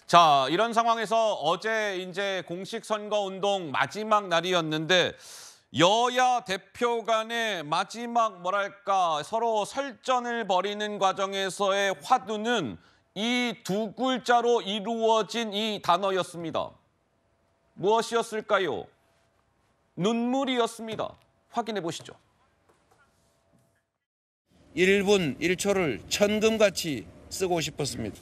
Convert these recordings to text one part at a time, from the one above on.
자, 이런 상황에서 어제 이제 공식 선거 운동 마지막 날이었는데 여야 대표 간의 마지막 뭐랄까 서로 설전을 벌이는 과정에서의 화두는 이 두 글자로 이루어진 이 단어였습니다. 무엇이었을까요? 눈물이었습니다. 확인해 보시죠. 1분 1초를 천금같이 쓰고 싶었습니다.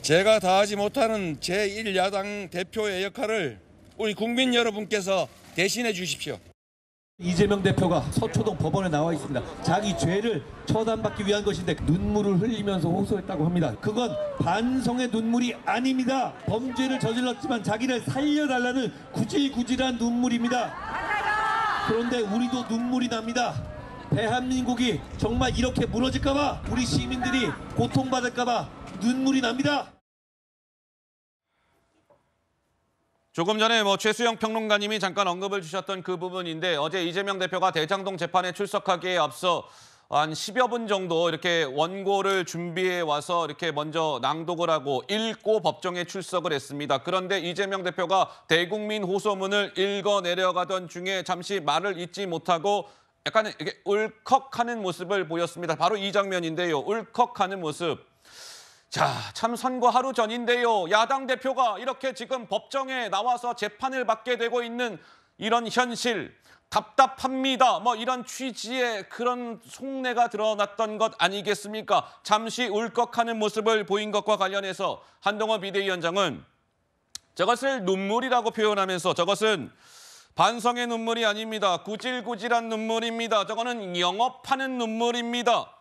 제가 다하지 못하는 제1야당 대표의 역할을 우리 국민 여러분께서 대신해 주십시오. 이재명 대표가 서초동 법원에 나와 있습니다. 자기 죄를 처단받기 위한 것인데 눈물을 흘리면서 호소했다고 합니다. 그건 반성의 눈물이 아닙니다. 범죄를 저질렀지만 자기를 살려달라는 구질구질한 눈물입니다. 그런데 우리도 눈물이 납니다. 대한민국이 정말 이렇게 무너질까봐, 우리 시민들이 고통받을까봐 눈물이 납니다. 조금 전에 최수영 평론가님이 잠깐 언급을 주셨던 그 부분인데 어제 이재명 대표가 대장동 재판에 출석하기에 앞서 한 10여 분 정도 이렇게 원고를 준비해 와서 이렇게 먼저 낭독을 하고 읽고 법정에 출석을 했습니다. 그런데 이재명 대표가 대국민 호소문을 읽어 내려가던 중에 잠시 말을 잇지 못하고 약간 이렇게 울컥하는 모습을 보였습니다. 바로 이 장면인데요. 울컥하는 모습. 자, 참 선거 하루 전인데요. 야당 대표가 이렇게 지금 법정에 나와서 재판을 받게 되고 있는 이런 현실, 답답합니다. 이런 취지의 그런 속내가 드러났던 것 아니겠습니까? 잠시 울컥하는 모습을 보인 것과 관련해서 한동훈 비대위원장은 저것을 눈물이라고 표현하면서 저것은 반성의 눈물이 아닙니다. 구질구질한 눈물입니다. 저거는 영업하는 눈물입니다.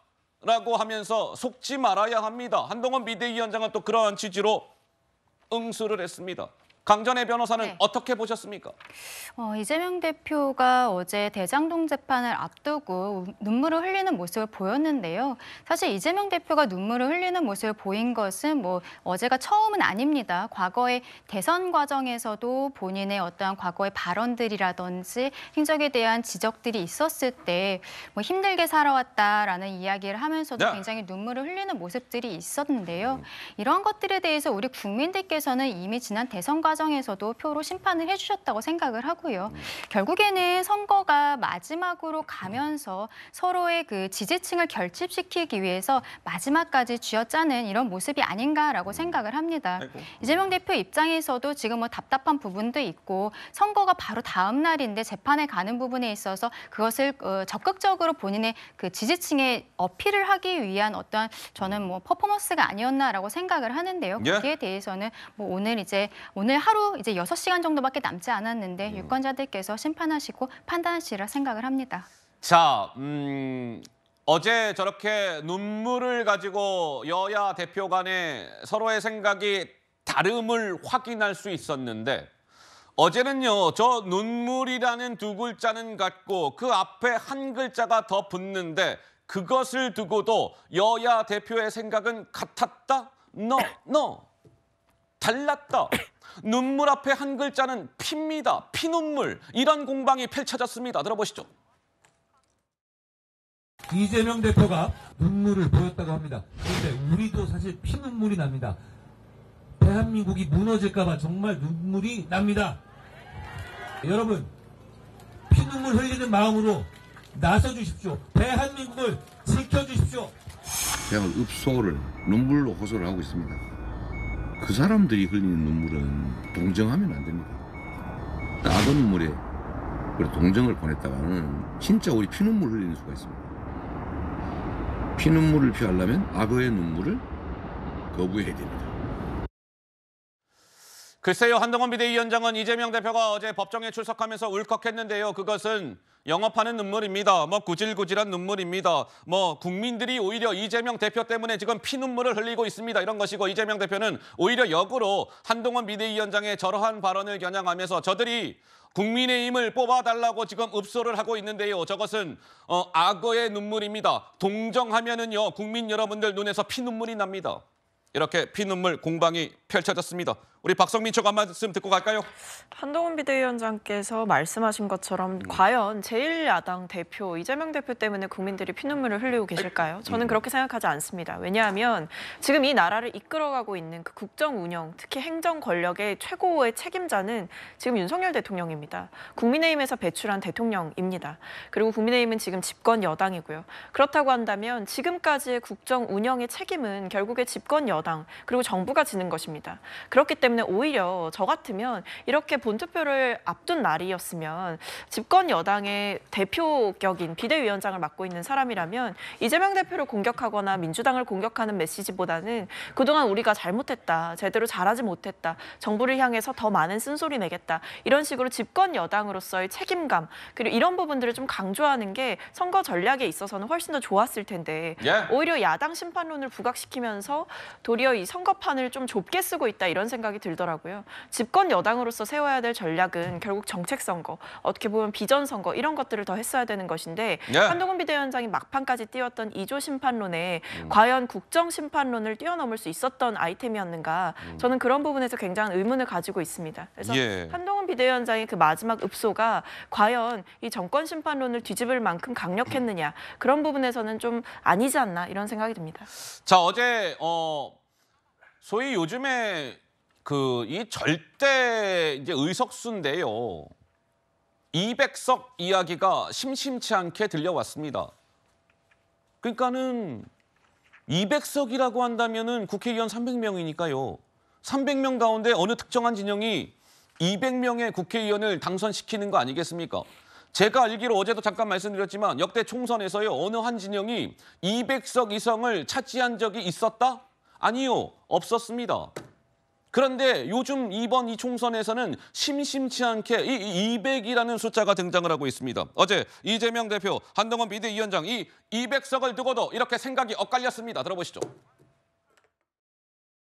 라고 하면서 속지 말아야 합니다. 한동훈 비대위원장은 또 그러한 취지로 응수를 했습니다. 강전혜 변호사는 네. 어떻게 보셨습니까? 이재명 대표가 어제 대장동 재판을 앞두고 눈물을 흘리는 모습을 보였는데요. 사실 이재명 대표가 눈물을 흘리는 모습을 보인 것은 어제가 처음은 아닙니다. 과거의 대선 과정에서도 본인의 어떠한 과거의 발언들이라든지 행적에 대한 지적들이 있었을 때 힘들게 살아왔다라는 이야기를 하면서도 굉장히 눈물을 흘리는 모습들이 있었는데요. 이러한 것들에 대해서 우리 국민들께서는 이미 지난 대선 과정에서도 표로 심판을 해주셨다고 생각을 하고요. 결국에는 선거가 마지막으로 가면서 서로의 그 지지층을 결집시키기 위해서 마지막까지 쥐어짜는 이런 모습이 아닌가라고 생각을 합니다. 이재명 대표 입장에서도 지금 답답한 부분도 있고 선거가 바로 다음 날인데 재판에 가는 부분에 있어서 그것을 적극적으로 본인의 그 지지층에 어필을 하기 위한 어떤 저는 퍼포먼스가 아니었나라고 생각을 하는데요. 거기에 대해서는 오늘 하루 이제 6시간 정도밖에 남지 않았는데 유권자들께서 심판하시고 판단하시리라 생각을 합니다. 자, 어제 저렇게 눈물을 가지고 여야 대표 간에 서로의 생각이 다름을 확인할 수 있었는데 어제는요, 저 눈물이라는 두 글자는 같고 그 앞에 한 글자가 더 붙는데 그것을 두고도 여야 대표의 생각은 같았다? No. 달랐다. 눈물 앞에 한 글자는 피입니다. 피눈물. 이런 공방이 펼쳐졌습니다. 들어보시죠. 이재명 대표가 눈물을 보였다고 합니다. 그런데 우리도 사실 피눈물이 납니다. 대한민국이 무너질까 봐 정말 눈물이 납니다. 여러분, 피눈물 흘리는 마음으로 나서주십시오. 대한민국을 지켜주십시오. 제가 읍소를 눈물로 호소를 하고 있습니다. 그 사람들이 흘리는 눈물은 동정하면 안 됩니다. 악어 눈물에 동정을 보냈다가는 진짜 우리 피눈물 흘리는 수가 있습니다. 피눈물을 피하려면 악어의 눈물을 거부해야 됩니다. 글쎄요, 한동훈 비대위원장은 이재명 대표가 어제 법정에 출석하면서 울컥했는데요. 그것은 영업하는 눈물입니다. 구질구질한 눈물입니다. 국민들이 오히려 이재명 대표 때문에 지금 피눈물을 흘리고 있습니다. 이런 것이고 이재명 대표는 오히려 역으로 한동훈 비대위원장의 저러한 발언을 겨냥하면서 저들이 국민의힘을 뽑아달라고 지금 읍소를 하고 있는데요. 저것은 악어의 눈물입니다. 동정하면은요, 국민 여러분들 눈에서 피눈물이 납니다. 이렇게 피눈물 공방이 펼쳐졌습니다. 우리 박성민 한 말씀 듣고 갈까요? 한동훈 비대위원장께서 말씀하신 것처럼 과연 제1야당 대표 이재명 대표 때문에 국민들이 피눈물을 흘리고 계실까요? 저는 그렇게 생각하지 않습니다. 왜냐하면 지금 이 나라를 이끌어가고 있는 그 국정 운영, 특히 행정 권력의 최고의 책임자는 지금 윤석열 대통령입니다. 국민의힘에서 배출한 대통령입니다. 그리고 국민의힘은 지금 집권 여당이고요. 그렇다고 한다면 지금까지의 국정 운영의 책임은 결국에 집권 여당 그리고 정부가 지는 것입니다. 그렇기 때문에 오히려 저 같으면 이렇게 본투표를 앞둔 날이었으면 집권 여당의 대표격인 비대위원장을 맡고 있는 사람이라면 이재명 대표를 공격하거나 민주당을 공격하는 메시지보다는 그동안 우리가 잘못했다, 제대로 잘하지 못했다, 정부를 향해서 더 많은 쓴소리 내겠다, 이런 식으로 집권 여당으로서의 책임감 그리고 이런 부분들을 좀 강조하는 게 선거 전략에 있어서는 훨씬 더 좋았을 텐데 오히려 야당 심판론을 부각시키면서 도리어 이 선거판을 좀 좁게 쓰고 있다 이런 생각이 들더라고요. 집권 여당으로서 세워야 될 전략은 결국 정책 선거, 어떻게 보면 비전 선거 이런 것들을 더 했어야 되는 것인데 한동훈 비대위원장이 막판까지 띄웠던 2조 심판론에 과연 국정 심판론을 뛰어넘을 수 있었던 아이템이었는가 저는 그런 부분에서 굉장한 의문을 가지고 있습니다. 그래서 한동훈 비대위원장의 그 마지막 읍소가 과연 이 정권 심판론을 뒤집을 만큼 강력했느냐 그런 부분에서는 좀 아니지 않나 이런 생각이 듭니다. 자, 어제 소위 요즘에 이 절대 이제 의석수인데요. 200석 이야기가 심심치 않게 들려왔습니다. 그러니까는 200석이라고 한다면은 국회의원 300명이니까요. 300명 가운데 어느 특정한 진영이 200명의 국회의원을 당선시키는 거 아니겠습니까? 제가 알기로 어제도 잠깐 말씀드렸지만 역대 총선에서요. 어느 한 진영이 200석 이상을 차지한 적이 있었다? 아니요. 없었습니다. 그런데 요즘 이번 이 총선에서는 심심치 않게 이 200이라는 숫자가 등장을 하고 있습니다. 어제 이재명 대표, 한동훈 비대위원장 이 200석을 두고도 이렇게 생각이 엇갈렸습니다. 들어보시죠.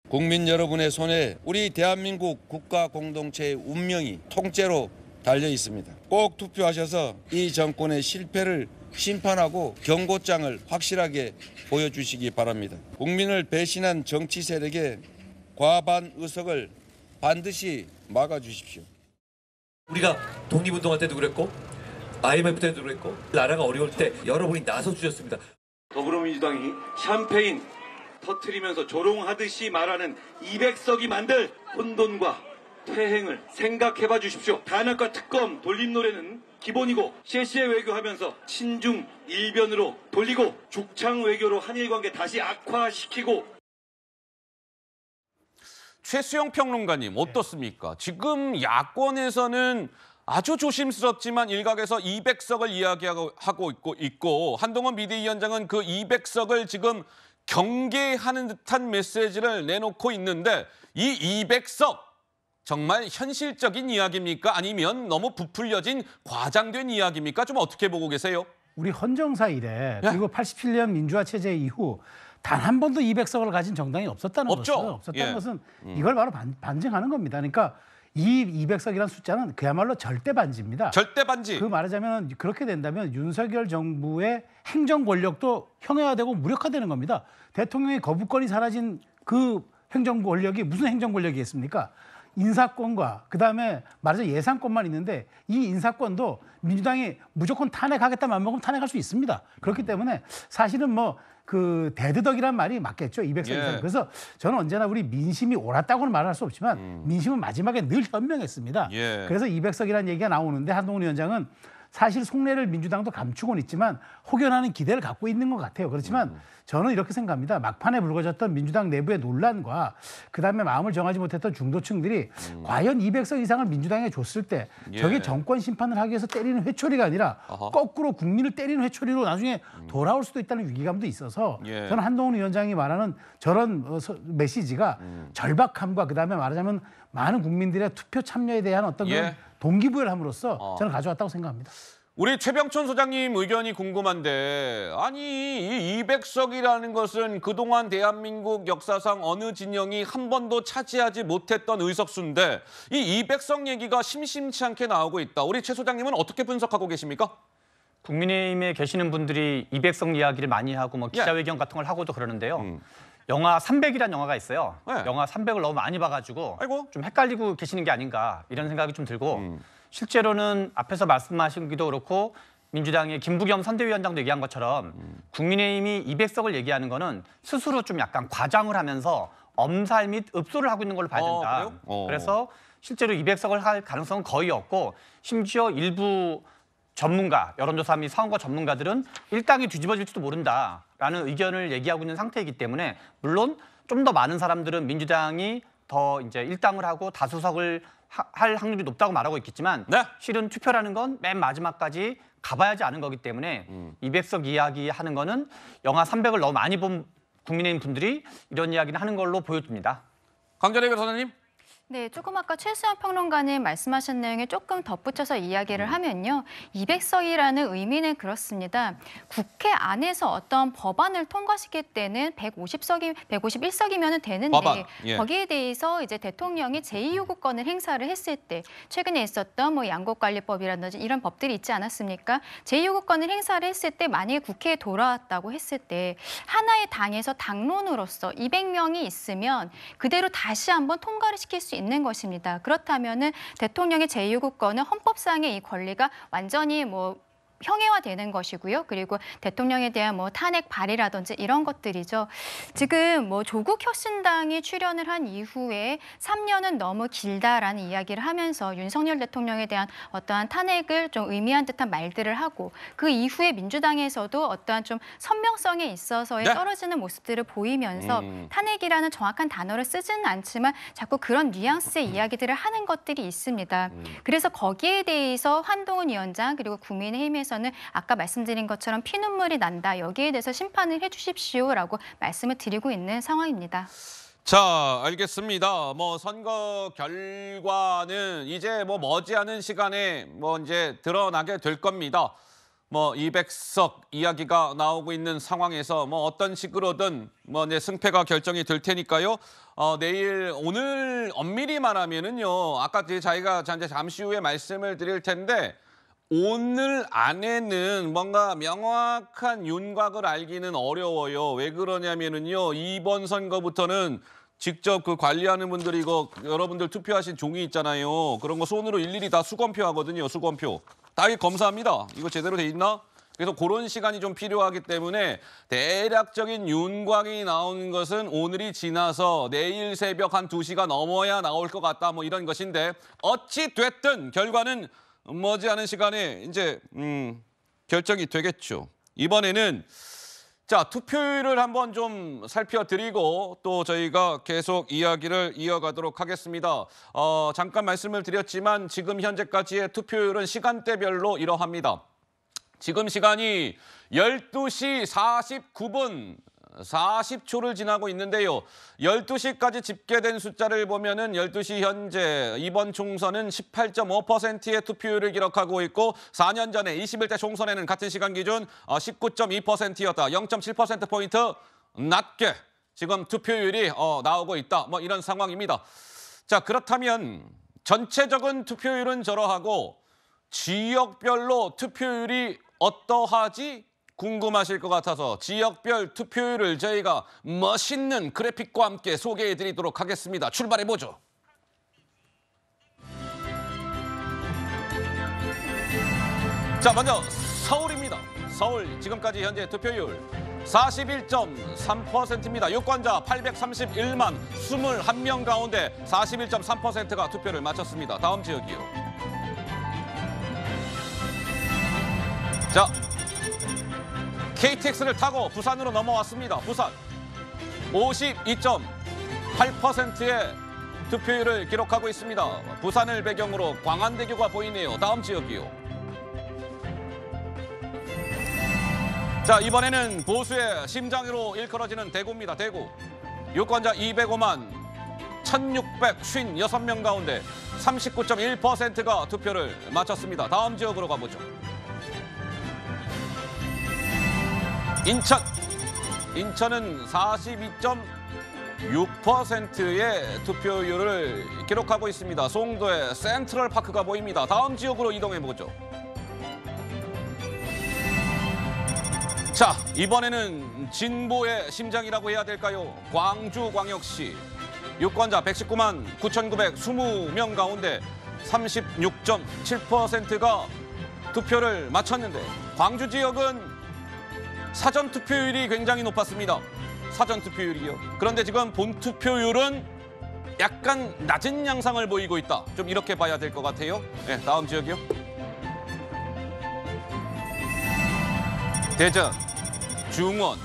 국민 여러분의 손에 우리 대한민국 국가 공동체의 운명이 통째로 달려 있습니다. 꼭 투표하셔서 이 정권의 실패를 심판하고 경고장을 확실하게 보여주시기 바랍니다. 국민을 배신한 정치 세력의 과반 의석을 반드시 막아주십시오. 우리가 독립운동할 때도 그랬고 IMF 때도 그랬고 나라가 어려울 때 여러분이 나서주셨습니다. 더불어민주당이 샴페인 터트리면서 조롱하듯이 말하는 200석이 만들 혼돈과 퇴행을 생각해봐 주십시오. 탄핵과 특검 돌림 노래는 기본이고 실시의 외교하면서 친중 일변으로 돌리고 죽창 외교로 한일 관계 다시 악화시키고. 최수영 평론가님 어떻습니까? 지금 야권에서는 아주 조심스럽지만 일각에서 200석을 이야기하고 있고 한동훈 비대위원장은 그 200석을 지금 경계하는 듯한 메시지를 내놓고 있는데 이 200석 정말 현실적인 이야기입니까? 아니면 너무 부풀려진 과장된 이야기입니까? 좀 어떻게 보고 계세요? 우리 헌정사 이래 그리고 87년 민주화 체제 이후 단 한 번도 200석을 가진 정당이 없었다는 것은 이걸 바로 반증하는 겁니다. 그러니까 이 200석이라는 숫자는 그야말로 절대 반지입니다. 절대 반지. 그 말하자면 그렇게 된다면 윤석열 정부의 행정 권력도 형해화되고 무력화되는 겁니다. 대통령의 거부권이 사라진 그 행정 권력이 무슨 행정 권력이겠습니까? 인사권과 그다음에 말하자면 예산권만 있는데 이 인사권도 민주당이 무조건 탄핵하겠다 맘먹으면 탄핵할 수 있습니다. 그렇기 때문에 사실은 뭐 그 대드덕이란 말이 맞겠죠. 200석 이상. 그래서 저는 언제나 우리 민심이 옳았다고는 말할 수 없지만 민심은 마지막에 늘 현명했습니다. 그래서 200석이라는 얘기가 나오는데 한동훈 위원장은 사실 속내를 민주당도 감추고는 있지만 혹여나는 기대를 갖고 있는 것 같아요. 그렇지만 저는 이렇게 생각합니다. 막판에 불거졌던 민주당 내부의 논란과 그다음에 마음을 정하지 못했던 중도층들이 과연 200석 이상을 민주당에 줬을 때 저게 정권 심판을 하기 위해서 때리는 회초리가 아니라 거꾸로 국민을 때리는 회초리로 나중에 돌아올 수도 있다는 위기감도 있어서 저는 한동훈 위원장이 말하는 저런 메시지가 절박함과 그다음에 말하자면 많은 국민들의 투표 참여에 대한 어떤 그런 동기부여를 함으로써 저는 가져왔다고 생각합니다. 우리 최병천 소장님 의견이 궁금한데 아니 이 200석이라는 것은 그동안 대한민국 역사상 어느 진영이 한 번도 차지하지 못했던 의석수인데 이 200석 얘기가 심심치 않게 나오고 있다. 우리 최 소장님은 어떻게 분석하고 계십니까? 국민의힘에 계시는 분들이 200석 이야기를 많이 하고 뭐 기자회견 같은 걸 하고도 그러는데요. 영화 300이라는 영화가 있어요. 네. 영화 300을 너무 많이 봐가지고 아이고. 좀 헷갈리고 계시는 게 아닌가 이런 생각이 좀 들고 실제로는 앞에서 말씀하시기도 그렇고 민주당의 김부겸 선대위원장도 얘기한 것처럼 국민의힘이 200석을 얘기하는 거는 스스로 좀 약간 과장을 하면서 엄살 및 읍소를 하고 있는 걸로 봐야 된다. 그래요? 그래서 실제로 200석을 할 가능성은 거의 없고 심지어 일부 전문가, 여론조사 및 선거 전문가들은 일당이 뒤집어질지도 모른다라는 의견을 얘기하고 있는 상태이기 때문에 물론 좀 더 많은 사람들은 민주당이 더 이제 일당을 하고 다수석을 할 확률이 높다고 말하고 있겠지만 네. 실은 투표라는 건 맨 마지막까지 가봐야지 아는 거기 때문에 200석 이야기하는 거는 영화 300을 너무 많이 본 국민의힘 분들이 이런 이야기를 하는 걸로 보여집니다. 강전혜 변호사님. 네, 조금 아까 최수영 평론가님 말씀하신 내용에 조금 덧붙여서 이야기를 하면요. 200석이라는 의미는 그렇습니다. 국회 안에서 어떤 법안을 통과시킬 때는 151석이면 되는데 법안, 예. 거기에 대해서 이제 대통령이 제2요구권을 행사를 했을 때 최근에 있었던 뭐 양곡관리법이라든지 이런 법들이 있지 않았습니까? 제2요구권을 행사를 했을 때 만약에 국회에 돌아왔다고 했을 때 하나의 당에서 당론으로서 200명이 있으면 그대로 다시 한번 통과를 시킬 수 있는 것입니다. 그렇다면은 대통령의 제2요구권은 헌법상의 이 권리가 완전히 뭐 형해화되는 것이고요. 그리고 대통령에 대한 뭐 탄핵 발의라든지 이런 것들이죠. 지금 뭐 조국 혁신당이 출연을 한 이후에 3년은 너무 길다라는 이야기를 하면서 윤석열 대통령에 대한 어떠한 탄핵을 좀 의미한 듯한 말들을 하고 그 이후에 민주당에서도 어떠한 좀 선명성에 있어서의 네. 떨어지는 모습들을 보이면서 탄핵이라는 정확한 단어를 쓰지는 않지만 자꾸 그런 뉘앙스의 이야기들을 하는 것들이 있습니다. 그래서 거기에 대해서 한동훈 위원장 그리고 국민의힘에서 는 아까 말씀드린 것처럼 피눈물이 난다. 여기에 대해서 심판을 해주십시오라고 말씀을 드리고 있는 상황입니다. 자, 알겠습니다. 뭐 선거 결과는 이제 뭐 머지않은 시간에 뭐 이제 드러나게 될 겁니다. 뭐 200석 이야기가 나오고 있는 상황에서 뭐 어떤 식으로든 뭐 이제 승패가 결정이 될 테니까요. 오늘 엄밀히 말하면은요. 아까 저희가 잠시 후에 말씀을 드릴 텐데. 오늘 안에는 뭔가 명확한 윤곽을 알기는 어려워요. 왜 그러냐면은요. 이번 선거부터는 직접 그 관리하는 분들이 이거 여러분들 투표하신 종이 있잖아요. 그런 거 손으로 일일이 다 수검표 하거든요. 수검표. 다 검사합니다. 이거 제대로 돼 있나? 그래서 그런 시간이 좀 필요하기 때문에 대략적인 윤곽이 나오는 것은 오늘이 지나서 내일 새벽 한 2시가 넘어야 나올 것 같다. 뭐 이런 것인데 어찌 됐든 결과는 머지않은 시간에 이제 결정이 되겠죠. 이번에는 자 투표율을 한번 좀 살펴드리고 또 저희가 계속 이야기를 이어가도록 하겠습니다. 잠깐 말씀을 드렸지만 지금 현재까지의 투표율은 시간대별로 이러합니다. 지금 시간이 12시 49분 40초를 지나고 있는데요. 12시까지 집계된 숫자를 보면은 12시 현재 이번 총선은 18.5%의 투표율을 기록하고 있고 4년 전에 21대 총선에는 같은 시간 기준 19.2%였다. 0.7%포인트 낮게 지금 투표율이 나오고 있다. 뭐 이런 상황입니다. 자, 그렇다면 전체적인 투표율은 저러하고 지역별로 투표율이 어떠하지? 궁금하실 것 같아서 지역별 투표율을 저희가 멋있는 그래픽과 함께 소개해드리도록 하겠습니다. 출발해보죠. 자, 먼저 서울입니다. 서울 지금까지 현재 투표율 41.3%입니다. 유권자 831만 21명 가운데 41.3%가 투표를 마쳤습니다. 다음 지역이요. 자. KTX를 타고 부산으로 넘어왔습니다. 부산 52.8%의 투표율을 기록하고 있습니다. 부산을 배경으로 광안대교가 보이네요. 다음 지역이요. 자, 이번에는 보수의 심장으로 일컬어지는 대구입니다. 대구 유권자 205만 1,656명 가운데 39.1%가 투표를 마쳤습니다. 다음 지역으로 가보죠. 인천은 42.6%의 투표율을 기록하고 있습니다. 송도의 센트럴파크가 보입니다. 다음 지역으로 이동해보죠. 자, 자, 이번에는 진보의 심장이라고 해야 될까요? 광주광역시 유권자 119만 9,920명 가운데 36.7%가 투표를 마쳤는데 광주 지역은 사전 투표율이 굉장히 높았습니다. 사전 투표율이요. 그런데 지금 본 투표율은 약간 낮은 양상을 보이고 있다. 좀 이렇게 봐야 될 것 같아요. 네, 다음 지역이요. 대전, 중원,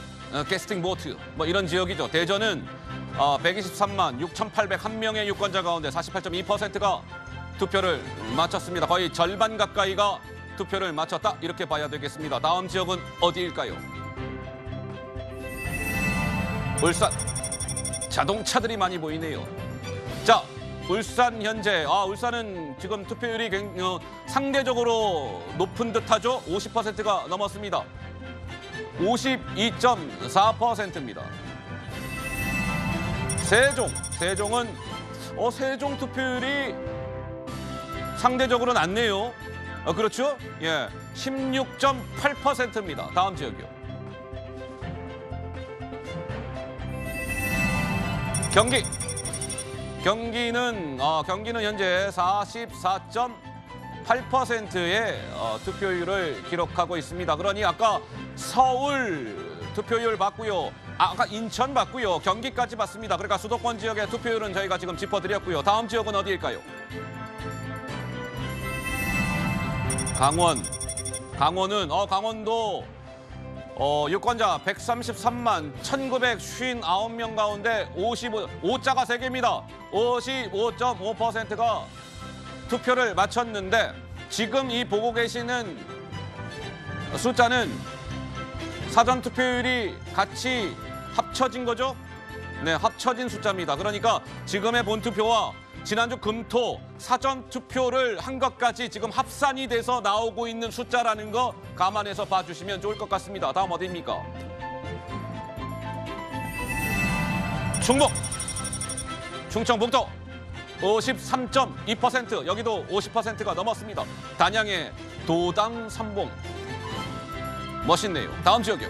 캐스팅 보트 뭐 이런 지역이죠. 대전은 123만 6,801명의 유권자 가운데 48.2%가 투표를 마쳤습니다. 거의 절반 가까이가 투표를 마쳤다. 이렇게 봐야 되겠습니다. 다음 지역은 어디일까요? 울산. 자동차들이 많이 보이네요. 자, 울산 현재 울산은 지금 투표율이 상대적으로 높은 듯하죠. 50%가 넘었습니다. 52.4%입니다. 세종은 세종 투표율이 상대적으로 낮네요. 그렇죠? 예, 16.8%입니다. 다음 지역이요. 경기는 현재 44.8%의 투표율을 기록하고 있습니다. 그러니 아까 서울 투표율 봤고요. 아까 인천 봤고요. 경기까지 봤습니다. 그러니까 수도권 지역의 투표율은 저희가 지금 짚어드렸고요. 다음 지역은 어디일까요? 강원은 강원도 유권자 133만 1,959명 가운데 5자가 3개입니다. 55.5%가 투표를 마쳤는데 지금 이 보고 계시는 숫자는 사전 투표율이 같이 합쳐진 거죠? 네, 합쳐진 숫자입니다. 그러니까 지금의 본투표와 지난주 금토 사전 투표를 한 것까지 지금 합산이 돼서 나오고 있는 숫자라는 거 감안해서 봐주시면 좋을 것 같습니다. 다음 어디입니까? 충청북도 53.2%, 여기도 50%가 넘었습니다. 단양의 도당 삼봉 멋있네요. 다음 지역이요.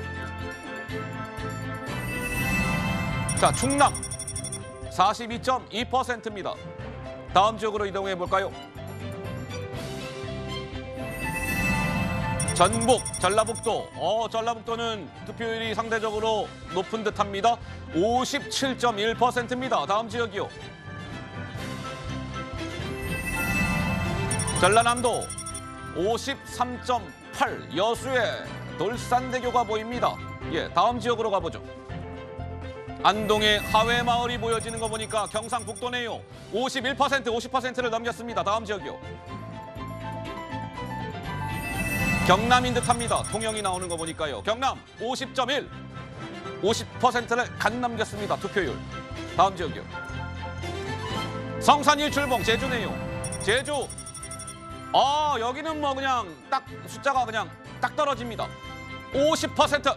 자, 충남 42.2%입니다. 다음 지역으로 이동해 볼까요? 전라북도는 투표율이 상대적으로 높은 듯합니다. 57.1%입니다. 다음 지역이요. 전라남도 53.8, 여수의 돌산대교가 보입니다. 예, 다음 지역으로 가보죠. 안동의 하회마을이 보여지는 거 보니까 경상북도네요. 50%를 넘겼습니다. 다음 지역이요. 경남인 듯합니다. 통영이 나오는 거 보니까요. 경남 50.1, 50%를 갓 넘겼습니다. 투표율. 다음 지역이요. 성산일출봉 제주네요. 제주 여기는 뭐 그냥 딱 숫자가 그냥 딱 떨어집니다. 50%.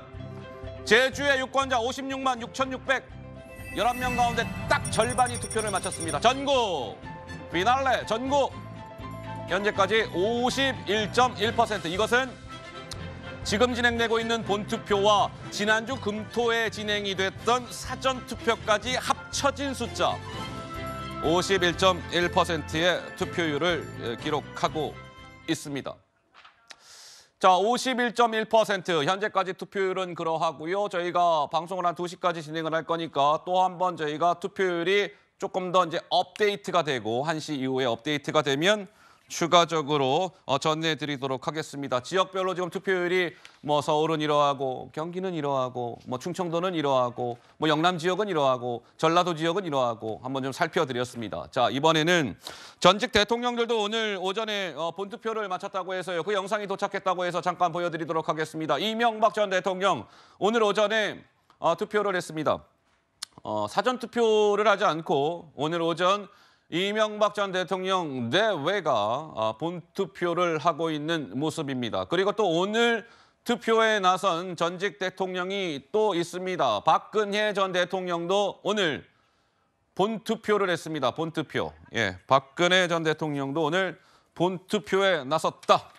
제주의 유권자 56만 6,611명 가운데 딱 절반이 투표를 마쳤습니다. 전국 피날레 전국 현재까지 51.1%. 이것은 지금 진행되고 있는 본투표와 지난주 금토에 진행이 됐던 사전투표까지 합쳐진 숫자 51.1%의 투표율을 기록하고 있습니다. 자, 51.1% 현재까지 투표율은 그러하고요. 저희가 방송을 한 2시까지 진행을 할 거니까 또 한 번 저희가 투표율이 조금 더 이제 업데이트가 되고 1시 이후에 업데이트가 되면 추가적으로 전해드리도록 하겠습니다. 지역별로 지금 투표율이 뭐 서울은 이러하고 경기는 이러하고 뭐 충청도는 이러하고 뭐 영남 지역은 이러하고 전라도 지역은 이러하고 한번 좀 살펴드렸습니다. 자, 이번에는 전직 대통령들도 오늘 오전에 본투표를 마쳤다고 해서요. 그 영상이 도착했다고 해서 잠깐 보여드리도록 하겠습니다. 이명박 전 대통령 오늘 오전에 투표를 했습니다. 사전 투표를 하지 않고 오늘 오전 이명박 전 대통령 내외가 본투표를 하고 있는 모습입니다. 그리고 또 오늘 투표에 나선 전직 대통령이 또 있습니다. 박근혜 전 대통령도 오늘 본투표를 했습니다. 본투표. 예, 박근혜 전 대통령도 오늘 본투표에 나섰다.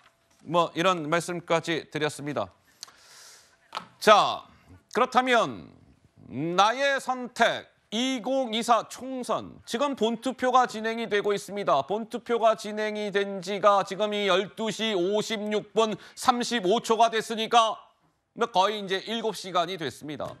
뭐 이런 말씀까지 드렸습니다. 자, 그렇다면 나의 선택 2024 총선 지금 본투표가 진행이 되고 있습니다. 본투표가 진행이 된 지가 지금이 12시 56분 35초가 됐으니까 거의 이제 7시간이 됐습니다.